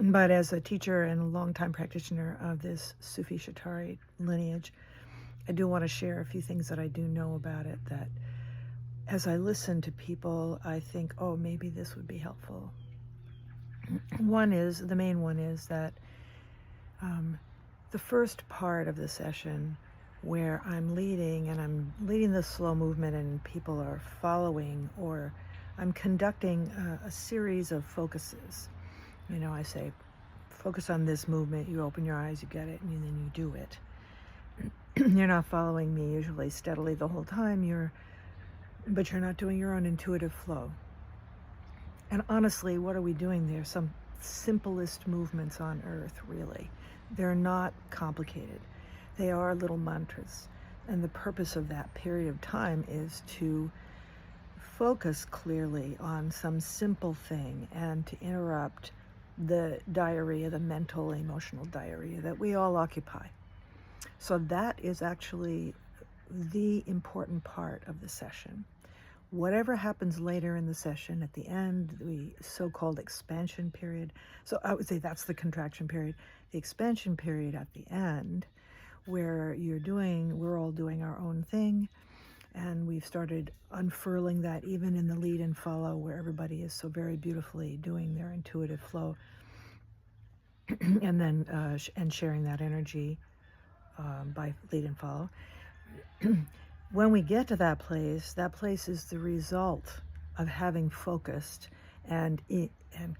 But as a teacher and a longtime practitioner of this Sufi Shattari lineage, I do want to share a few things that I do know about it, that as I listen to people, I think, oh, maybe this would be helpful. The main one is that the first part of the session where I'm leading the slow movement and people are following, or I'm conducting a series of focuses. I say, focus on this movement, you open your eyes, you get it, and then you do it. You're not following me usually steadily the whole time, but you're not doing your own intuitive flow. And honestly, what are we doing there? Some simplest movements on earth, really. They're not complicated. They are little mantras. And the purpose of that period of time is to focus clearly on some simple thing and to interrupt the diarrhea, the mental, emotional diarrhea that we all occupy. So that is actually the important part of the session. Whatever happens later in the session, at the end, the so-called expansion period. So I would say that's the contraction period. The expansion period at the end, where we're all doing our own thing, and we've started unfurling that even in the lead and follow, where everybody is so very beautifully doing their intuitive flow, and then and sharing that energy by lead and follow. When we get to that place is the result of having focused and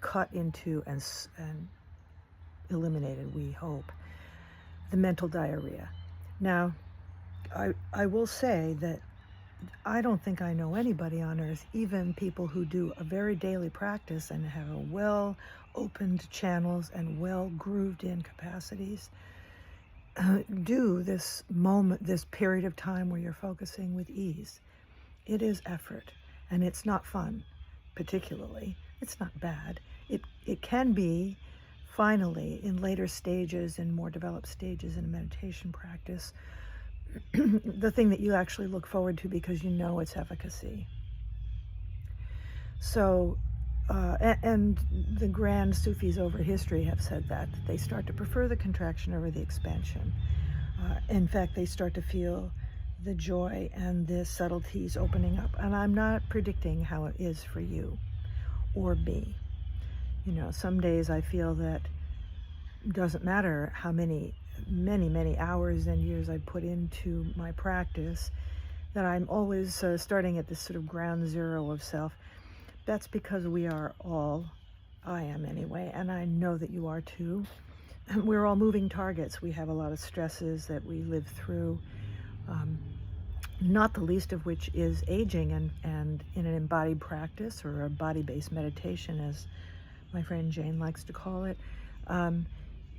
cut into and eliminated, we hope, the mental diarrhea. Now, I will say that I don't think I know anybody on earth, even people who do a very daily practice and have a well-opened channels and well-grooved-in capacities, do this period of time where you're focusing with ease. It is effort, and it's not fun, particularly. It's not bad. It can be, finally, in later stages, in more developed stages in a meditation practice, the thing that you actually look forward to because you know its efficacy. So, and the grand Sufis over history have said that they start to prefer the contraction over the expansion. In fact, they start to feel the joy and the subtleties opening up. And I'm not predicting how it is for you or me. Some days I feel that it doesn't matter how many hours and years I put into my practice, that I'm always starting at this sort of ground zero of self. That's because I am anyway, and I know that you are too. We're all moving targets. We have a lot of stresses that we live through, not the least of which is aging, and in an embodied practice or a body-based meditation, as my friend Jane likes to call it,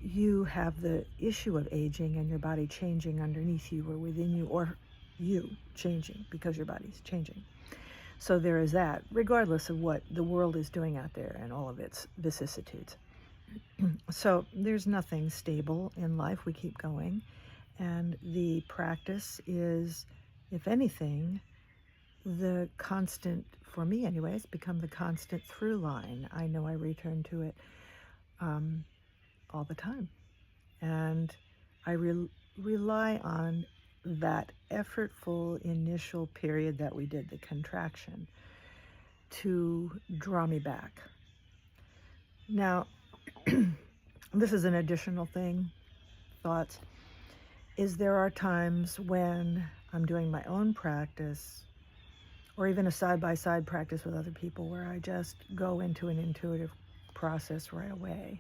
you have the issue of aging and your body changing underneath you or within you, or you changing because your body's changing. So there is that, regardless of what the world is doing out there and all of its vicissitudes. So there's nothing stable in life. We keep going. And the practice is, if anything, the constant, for me anyway, it's become the constant through line. I know I return to it all the time. And I rely on that effortful initial period that we did, the contraction, to draw me back. Now, this is an additional thought, is there are times when I'm doing my own practice, or even a side-by-side practice with other people, where I just go into an intuitive process right away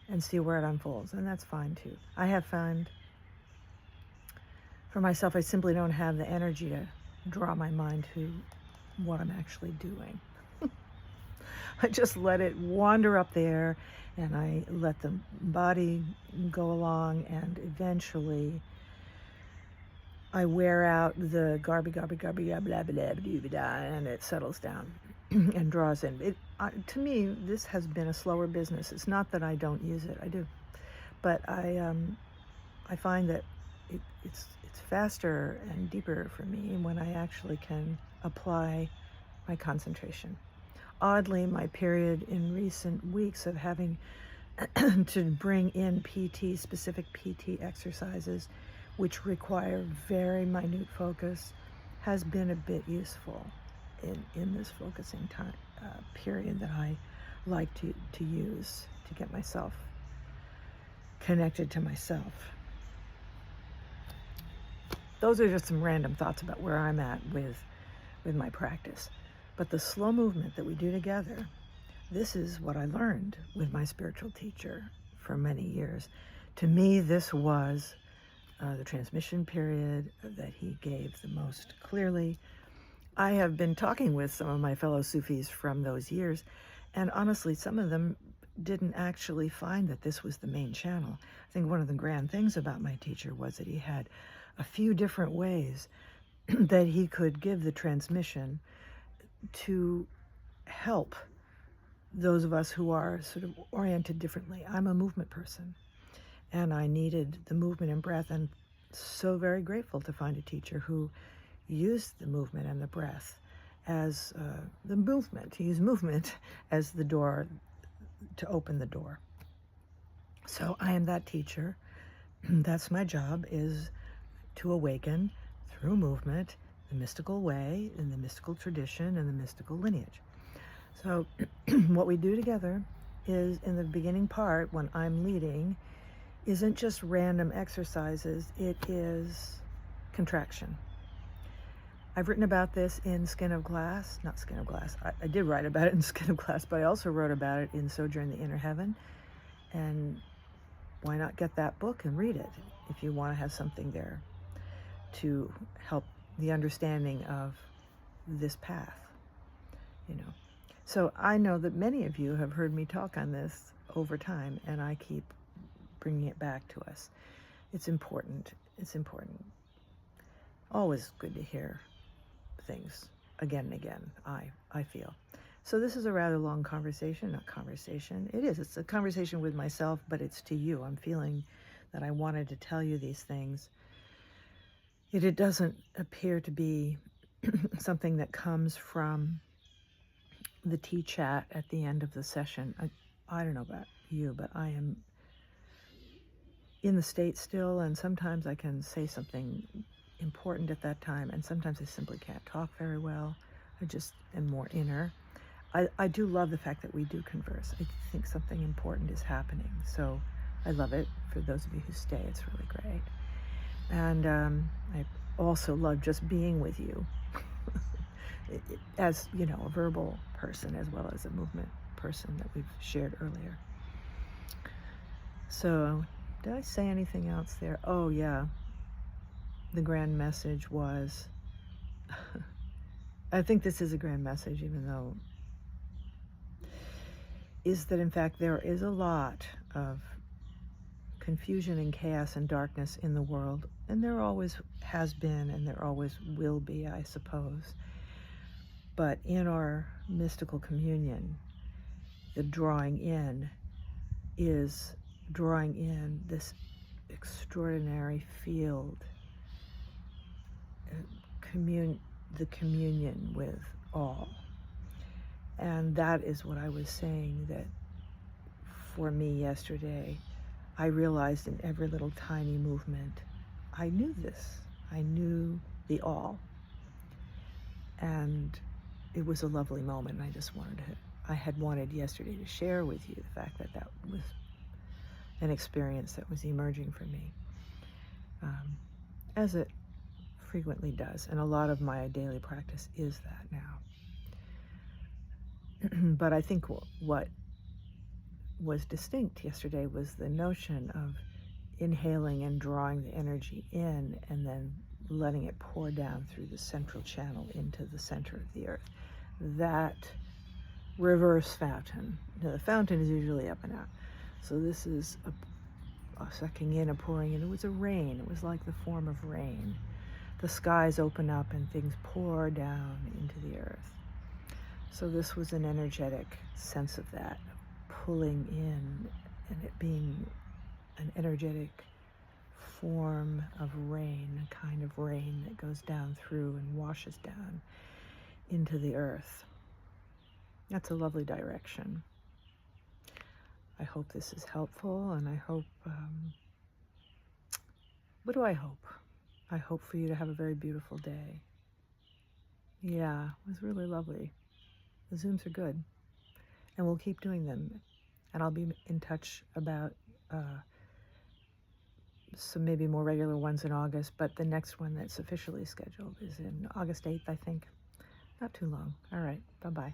and see where it unfolds, and that's fine too. I have found for myself, I simply don't have the energy to draw my mind to what I'm actually doing. I just let it wander up there, and I let the body go along, and eventually I wear out the garby, blah, blah, blah, blah, blah, and it settles down and draws in. To me, this has been a slower business. It's not that I don't use it, I do. But I find that it's faster and deeper for me when I actually can apply my concentration. Oddly, my period in recent weeks of having to bring in PT, specific PT exercises, which require very minute focus, has been a bit useful in this focusing time period that I like to use to get myself connected to myself. Those are just some random thoughts about where I'm at with my practice. But the slow movement that we do together, this is what I learned with my spiritual teacher for many years. To me, this was the transmission period that he gave the most clearly. I have been talking with some of my fellow Sufis from those years, and honestly, some of them didn't actually find that this was the main channel. I think one of the grand things about my teacher was that he had a few different ways that he could give the transmission to help those of us who are sort of oriented differently. I'm a movement person, and I needed the movement and breath, and so very grateful to find a teacher who used the movement and the breath as to use movement as the door, to open the door. So I am that teacher. That's my job, is to awaken through movement, the mystical way, in the mystical tradition, and the mystical lineage. So what we do together is, in the beginning part, when I'm leading, isn't just random exercises, it is contraction. I've written about this in Skin of Glass, not Skin of Glass, I did write about it in Skin of Glass, but I also wrote about it in Sojourn the Inner Heaven. And why not get that book and read it if you want to have something there to help the understanding of this path, you know. So I know that many of you have heard me talk on this over time, and I keep bringing it back to us. It's important. It's important. Always good to hear things again and again, I feel. So this is a rather long conversation, not conversation. It's a conversation with myself, but it's to you. I'm feeling that I wanted to tell you these things. It doesn't appear to be something that comes from the tea chat at the end of the session. I don't know about you, but I am in the state still, and sometimes I can say something important at that time, and sometimes I simply can't talk very well. I just am more inner. I do love the fact that we do converse. I think something important is happening, so I love it. For those of you who stay, it's really great. And I also love just being with you as, you know, a verbal person as well as a movement person that we've shared earlier. So did I say anything else there? Oh yeah, the grand message was I think this is a grand message, even though, is that in fact there is a lot of confusion and chaos and darkness in the world, and there always has been, and there always will be, I suppose. But in our mystical communion, the drawing in is drawing in this extraordinary field, the communion with all. And that is what I was saying, that for me yesterday, I realized in every little tiny movement, I knew this. I knew the all. And it was a lovely moment. I had wanted yesterday to share with you the fact that that was an experience that was emerging for me, as it frequently does. And a lot of my daily practice is that now. But I think what was distinct yesterday was the notion of inhaling and drawing the energy in, and then letting it pour down through the central channel into the center of the earth. That reverse fountain. Now, the fountain is usually up and out. So this is a sucking in, a pouring in. It was a rain. It was like the form of rain. The skies open up and things pour down into the earth. So this was an energetic sense of that, pulling in, and it being an energetic form of rain, a kind of rain that goes down through and washes down into the earth. That's a lovely direction. I hope this is helpful, and I hope, what do I hope? I hope for you to have a very beautiful day. Yeah, it was really lovely. The Zooms are good, and we'll keep doing them. And I'll be in touch about some maybe more regular ones in August, but the next one that's officially scheduled is in August 8th, I think. Not too long. All right, bye-bye.